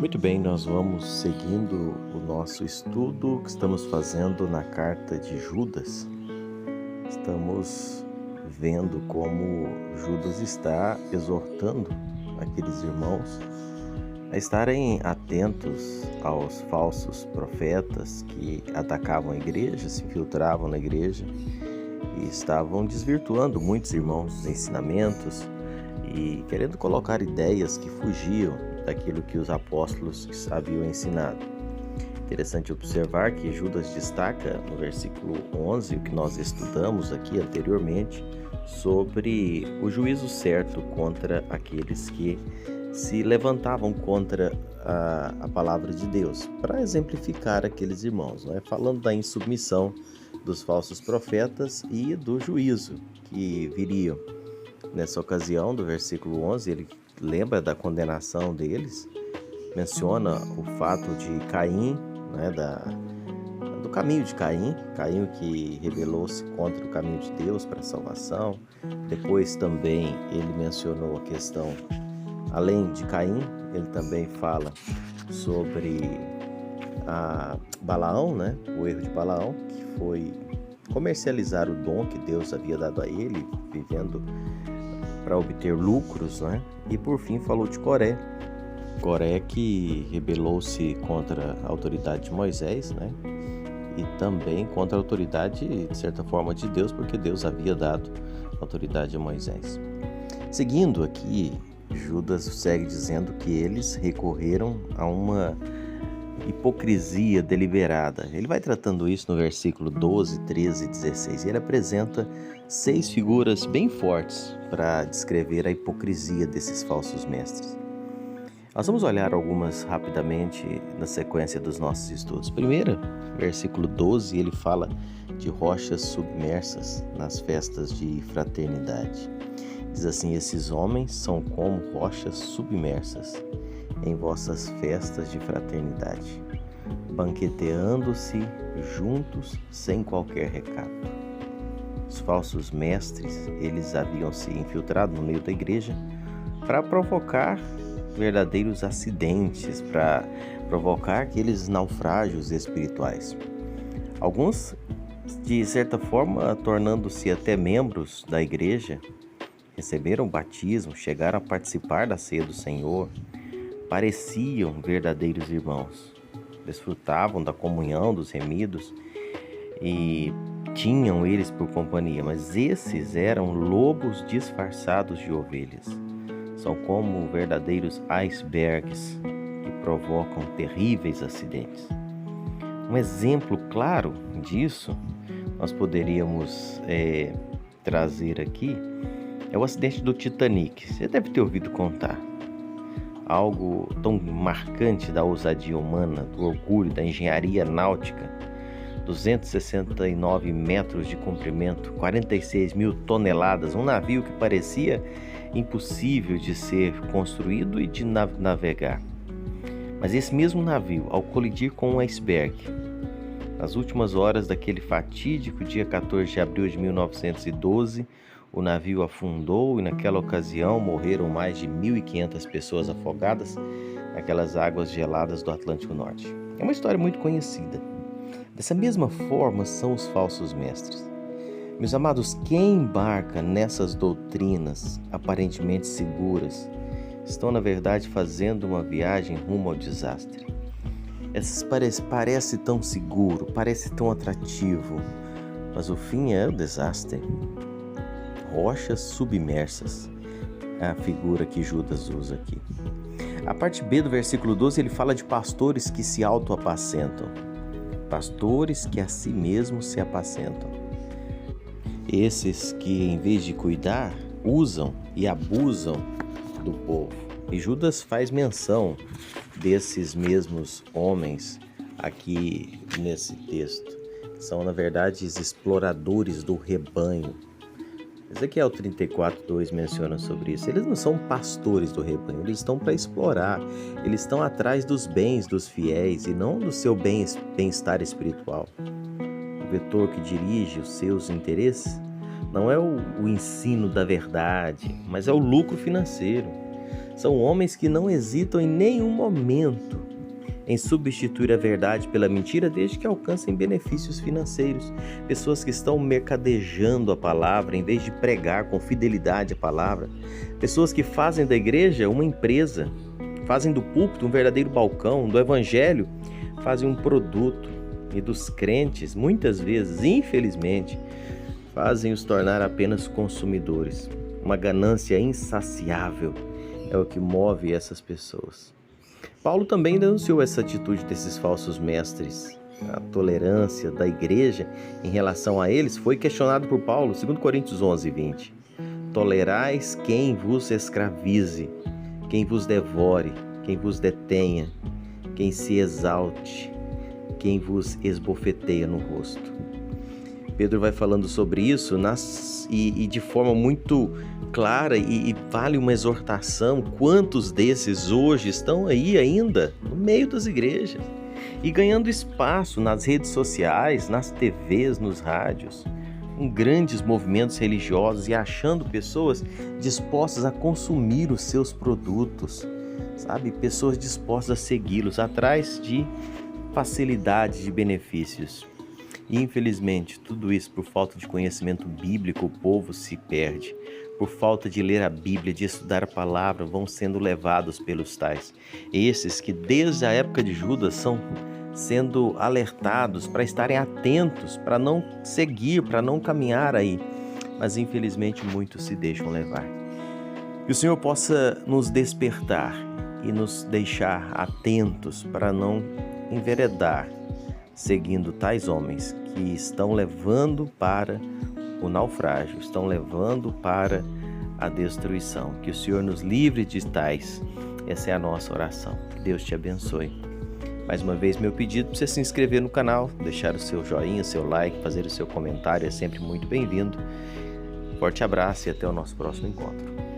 Muito bem, nós vamos seguindo o nosso estudo que estamos fazendo na carta de Judas. Estamos vendo como Judas está exortando aqueles irmãos a estarem atentos aos falsos profetas que atacavam a igreja, se infiltravam na igreja e estavam desvirtuando muitos irmãos dos ensinamentos e querendo colocar ideias que fugiam daquilo que os apóstolos haviam ensinado. Interessante observar que Judas destaca no versículo 11, o que nós estudamos aqui anteriormente, sobre o juízo certo contra aqueles que se levantavam contra a palavra de Deus, para exemplificar aqueles irmãos, falando da insubmissão dos falsos profetas e do juízo que viriam. Nessa ocasião, do versículo 11, ele lembra da condenação deles, menciona o fato de Caim, do caminho de Caim que rebelou-se contra o caminho de Deus para a salvação. Depois também ele mencionou a questão, além de Caim, ele também fala sobre Balaão, o erro de Balaão, que foi comercializar o dom que Deus havia dado a ele, vivendo para obter lucros, E por fim falou de Coré que rebelou-se contra a autoridade de Moisés, E também contra a autoridade, de certa forma, de Deus, porque Deus havia dado autoridade a Moisés. Seguindo aqui, Judas segue dizendo que eles recorreram a uma hipocrisia deliberada. Ele vai tratando isso no versículo 12, 13 e 16. E ele apresenta 6 figuras bem fortes para descrever a hipocrisia desses falsos mestres. Nós vamos olhar algumas rapidamente na sequência dos nossos estudos. Primeiro, versículo 12, ele fala de rochas submersas nas festas de fraternidade. Diz assim: esses homens são como rochas submersas em vossas festas de fraternidade, banqueteando-se juntos sem qualquer recato. Os falsos mestres, eles haviam se infiltrado no meio da igreja para provocar verdadeiros acidentes, para provocar aqueles naufrágios espirituais. Alguns, de certa forma, tornando-se até membros da igreja, receberam o batismo, chegaram a participar da ceia do Senhor, pareciam verdadeiros irmãos, desfrutavam da comunhão dos remidos e tinham eles por companhia, mas esses eram lobos disfarçados de ovelhas. São como verdadeiros icebergs que provocam terríveis acidentes. Um exemplo claro disso nós poderíamos trazer aqui é o acidente do Titanic. Você deve ter ouvido contar. Algo tão marcante da ousadia humana, do orgulho, da engenharia náutica. 269 metros de comprimento, 46 mil toneladas, um navio que parecia impossível de ser construído e de navegar. Mas esse mesmo navio, ao colidir com um iceberg, nas últimas horas daquele fatídico dia 14 de abril de 1912, o navio afundou e naquela ocasião morreram mais de 1.500 pessoas afogadas naquelas águas geladas do Atlântico Norte. É uma história muito conhecida. Dessa mesma forma são os falsos mestres. Meus amados, quem embarca nessas doutrinas aparentemente seguras estão, na verdade, fazendo uma viagem rumo ao desastre. Essas parece tão seguro, parece tão atrativo, mas o fim é o desastre. Rochas submersas é a figura que Judas usa aqui. A parte B do versículo 12, ele fala de pastores que se autoapacentam. Pastores que a si mesmos se apacentam. Esses que, em vez de cuidar, usam e abusam do povo. E Judas faz menção desses mesmos homens aqui nesse texto. São, na verdade, os exploradores do rebanho. Ezequiel 34:2 menciona sobre isso. Eles não são pastores do rebanho, eles estão para explorar. Eles estão atrás dos bens dos fiéis e não do seu bem-estar espiritual. O vetor que dirige os seus interesses não é o ensino da verdade, mas é o lucro financeiro. São homens que não hesitam em nenhum momento em substituir a verdade pela mentira, desde que alcancem benefícios financeiros. Pessoas que estão mercadejando a palavra em vez de pregar com fidelidade a palavra. Pessoas que fazem da igreja uma empresa, fazem do púlpito um verdadeiro balcão, do evangelho fazem um produto, e dos crentes, muitas vezes, infelizmente, fazem os tornar apenas consumidores. Uma ganância insaciável é o que move essas pessoas. Paulo também denunciou essa atitude desses falsos mestres. A tolerância da igreja em relação a eles foi questionado por Paulo, 2 Coríntios 11:20. Tolerais quem vos escravize, quem vos devore, quem vos detenha, quem se exalte, quem vos esbofeteia no rosto. Pedro vai falando sobre isso e de forma muito clara e vale uma exortação. Quantos desses hoje estão aí ainda no meio das igrejas e ganhando espaço nas redes sociais, nas TVs, nos rádios, com grandes movimentos religiosos e achando pessoas dispostas a consumir os seus produtos, sabe? Pessoas dispostas a segui-los atrás de facilidade de benefícios. E, infelizmente, tudo isso por falta de conhecimento bíblico, o povo se perde. Por falta de ler a Bíblia, de estudar a palavra, vão sendo levados pelos tais. Esses que desde a época de Judas são sendo alertados para estarem atentos, para não seguir, para não caminhar aí. Mas, infelizmente, muitos se deixam levar. Que o Senhor possa nos despertar e nos deixar atentos para não enveredar seguindo tais homens que estão levando para o naufrágio, estão levando para a destruição. Que o Senhor nos livre de tais. Essa é a nossa oração. Que Deus te abençoe. Mais uma vez, meu pedido para você se inscrever no canal, deixar o seu joinha, seu like, fazer o seu comentário, é sempre muito bem-vindo. Forte abraço e até o nosso próximo encontro.